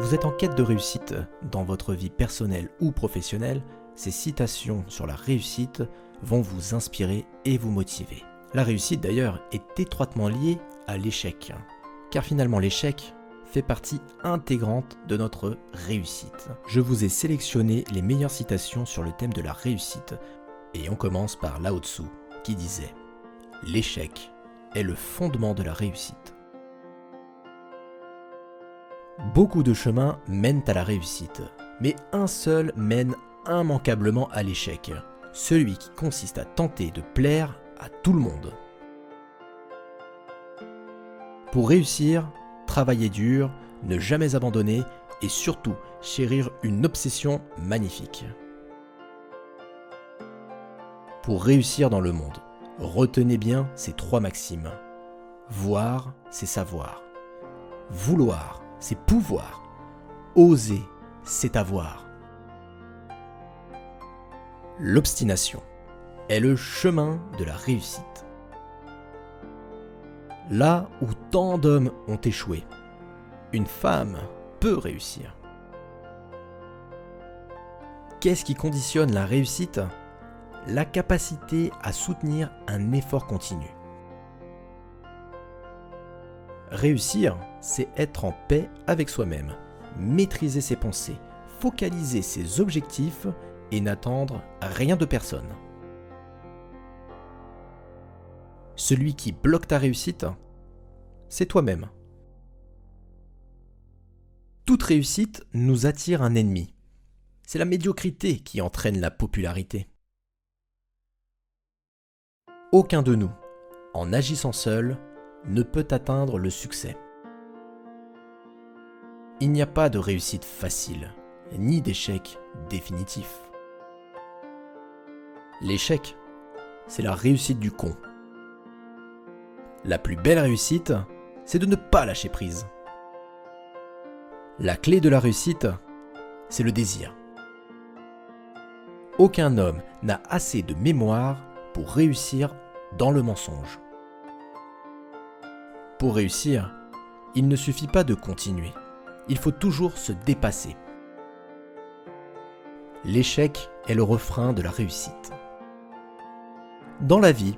Vous êtes en quête de réussite dans votre vie personnelle ou professionnelle, ces citations sur la réussite vont vous inspirer et vous motiver. La réussite d'ailleurs est étroitement liée à l'échec, car finalement l'échec fait partie intégrante de notre réussite. Je vous ai sélectionné les meilleures citations sur le thème de la réussite, et on commence par Lao Tzu qui disait « L'échec est le fondement de la réussite ». Beaucoup de chemins mènent à la réussite, mais un seul mène immanquablement à l'échec, celui qui consiste à tenter de plaire à tout le monde. Pour réussir, travailler dur, ne jamais abandonner et surtout chérir une obsession magnifique. Pour réussir dans le monde, retenez bien ces trois maximes. Voir, c'est savoir. Vouloir, c'est pouvoir. Oser, c'est avoir. L'obstination est le chemin de la réussite. Là où tant d'hommes ont échoué, une femme peut réussir. Qu'est-ce qui conditionne la réussite ? La capacité à soutenir un effort continu. Réussir, c'est être en paix avec soi-même, maîtriser ses pensées, focaliser ses objectifs et n'attendre rien de personne. Celui qui bloque ta réussite, c'est toi-même. Toute réussite nous attire un ennemi. C'est la médiocrité qui entraîne la popularité. Aucun de nous, en agissant seul, ne peut atteindre le succès. Il n'y a pas de réussite facile, ni d'échec définitif. L'échec, c'est la réussite du con. La plus belle réussite, c'est de ne pas lâcher prise. La clé de la réussite, c'est le désir. Aucun homme n'a assez de mémoire pour réussir dans le mensonge. Pour réussir, il ne suffit pas de continuer. Il faut toujours se dépasser. L'échec est le refrain de la réussite. Dans la vie,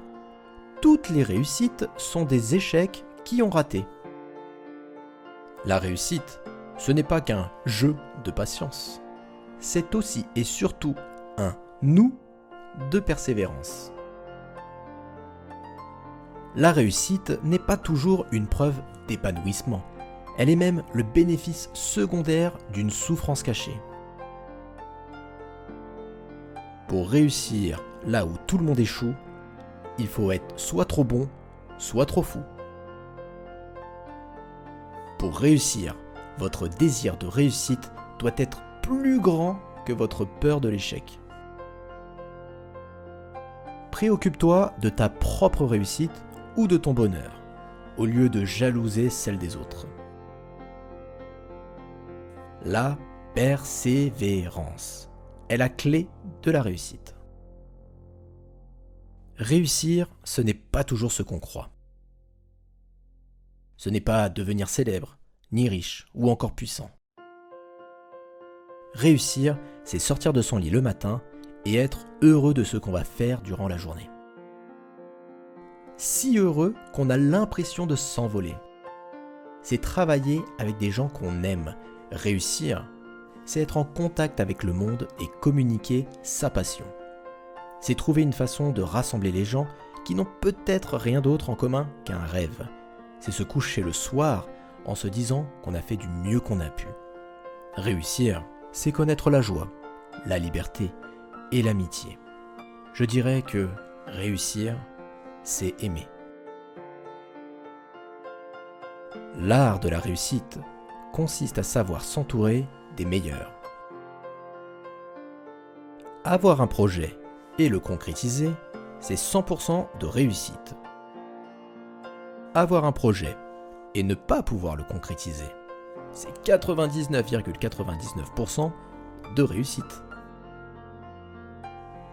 toutes les réussites sont des échecs qui ont raté. La réussite, ce n'est pas qu'un jeu de patience. C'est aussi et surtout un nous de persévérance. La réussite n'est pas toujours une preuve d'épanouissement. Elle est même le bénéfice secondaire d'une souffrance cachée. Pour réussir là où tout le monde échoue, il faut être soit trop bon, soit trop fou. Pour réussir, votre désir de réussite doit être plus grand que votre peur de l'échec. Préoccupe-toi de ta propre réussite ou de ton bonheur, au lieu de jalouser celle des autres. La persévérance est la clé de la réussite. Réussir, ce n'est pas toujours ce qu'on croit. Ce n'est pas devenir célèbre, ni riche, ou encore puissant. Réussir, c'est sortir de son lit le matin et être heureux de ce qu'on va faire durant la journée. Si heureux qu'on a l'impression de s'envoler. C'est travailler avec des gens qu'on aime. Réussir, c'est être en contact avec le monde et communiquer sa passion. C'est trouver une façon de rassembler les gens qui n'ont peut-être rien d'autre en commun qu'un rêve. C'est se coucher le soir en se disant qu'on a fait du mieux qu'on a pu. Réussir, c'est connaître la joie, la liberté et l'amitié. Je dirais que réussir, c'est aimer. L'art de la réussite consiste à savoir s'entourer des meilleurs. Avoir un projet et le concrétiser, c'est 100% de réussite. Avoir un projet et ne pas pouvoir le concrétiser, c'est 99,99% de réussite.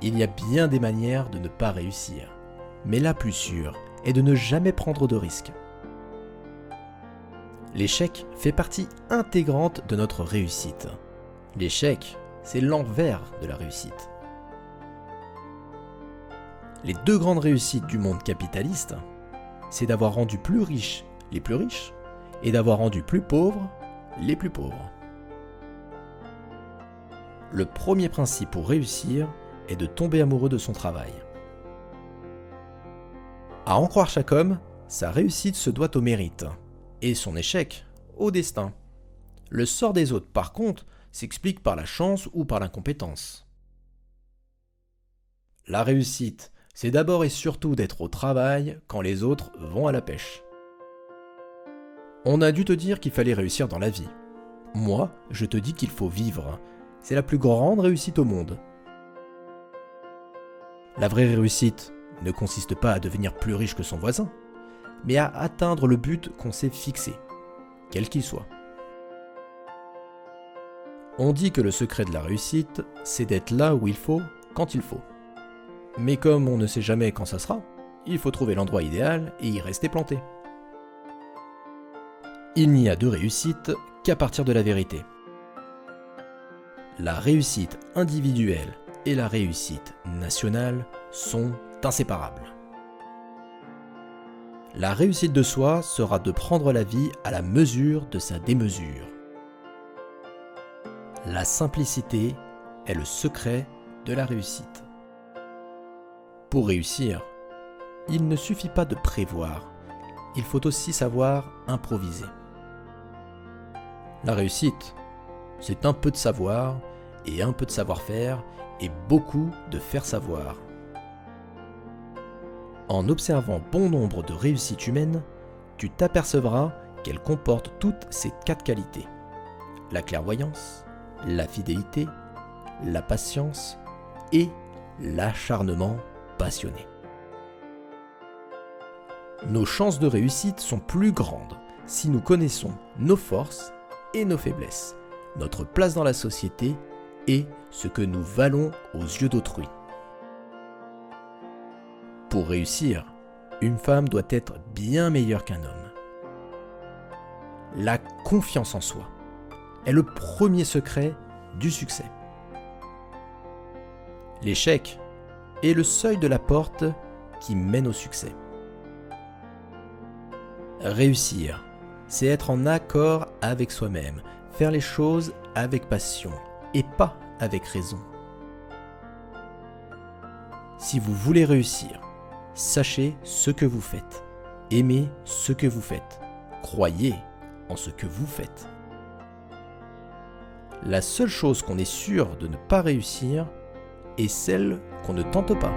Il y a bien des manières de ne pas réussir, mais la plus sûre est de ne jamais prendre de risques. L'échec fait partie intégrante de notre réussite. L'échec, c'est l'envers de la réussite. Les deux grandes réussites du monde capitaliste, c'est d'avoir rendu plus riches les plus riches et d'avoir rendu plus pauvres les plus pauvres. Le premier principe pour réussir est de tomber amoureux de son travail. À en croire chaque homme, sa réussite se doit au mérite et son échec au destin. Le sort des autres, par contre, s'explique par la chance ou par l'incompétence. La réussite, c'est d'abord et surtout d'être au travail quand les autres vont à la pêche. On a dû te dire qu'il fallait réussir dans la vie. Moi, je te dis qu'il faut vivre. C'est la plus grande réussite au monde. La vraie réussite ne consiste pas à devenir plus riche que son voisin, mais à atteindre le but qu'on s'est fixé, quel qu'il soit. On dit que le secret de la réussite, c'est d'être là où il faut, quand il faut. Mais comme on ne sait jamais quand ça sera, il faut trouver l'endroit idéal et y rester planté. Il n'y a de réussite qu'à partir de la vérité. La réussite individuelle et la réussite nationale sont inséparables. La réussite de soi sera de prendre la vie à la mesure de sa démesure. La simplicité est le secret de la réussite. Pour réussir, il ne suffit pas de prévoir, il faut aussi savoir improviser. La réussite, c'est un peu de savoir et un peu de savoir-faire et beaucoup de faire savoir. En observant bon nombre de réussites humaines, tu t'apercevras qu'elles comportent toutes ces 4 qualités. La clairvoyance, la fidélité, la patience et l'acharnement passionné. Nos chances de réussite sont plus grandes si nous connaissons nos forces et nos faiblesses, notre place dans la société et ce que nous valons aux yeux d'autrui. Pour réussir, une femme doit être bien meilleure qu'un homme. La confiance en soi est le premier secret du succès. L'échec est le seuil de la porte qui mène au succès. Réussir, c'est être en accord avec soi-même, faire les choses avec passion et pas avec raison. Si vous voulez réussir, sachez ce que vous faites, aimez ce que vous faites, croyez en ce que vous faites. La seule chose qu'on est sûr de ne pas réussir est celle qu'on ne tente pas.